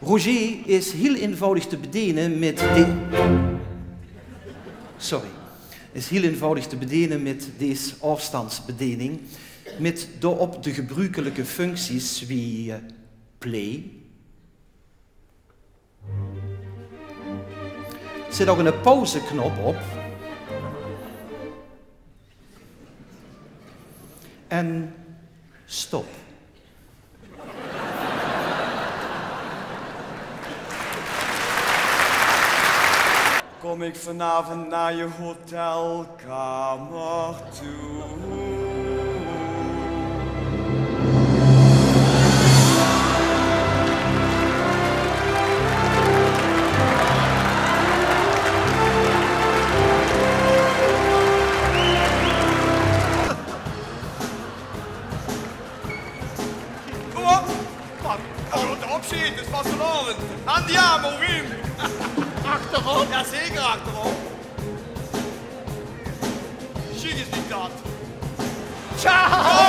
Roger is heel eenvoudig te bedienen met deze afstandsbediening met daarop de gebruikelijke functies wie play. Er zit ook een pauzeknop op. En stop. Kom ik vanavond naar je hotelkamer toe? Kom op! Erop zitten, het is vastelavond. Andiamo, Wim! Achterop? Ja, zeker achterop. Chic is niet dat. Ciao!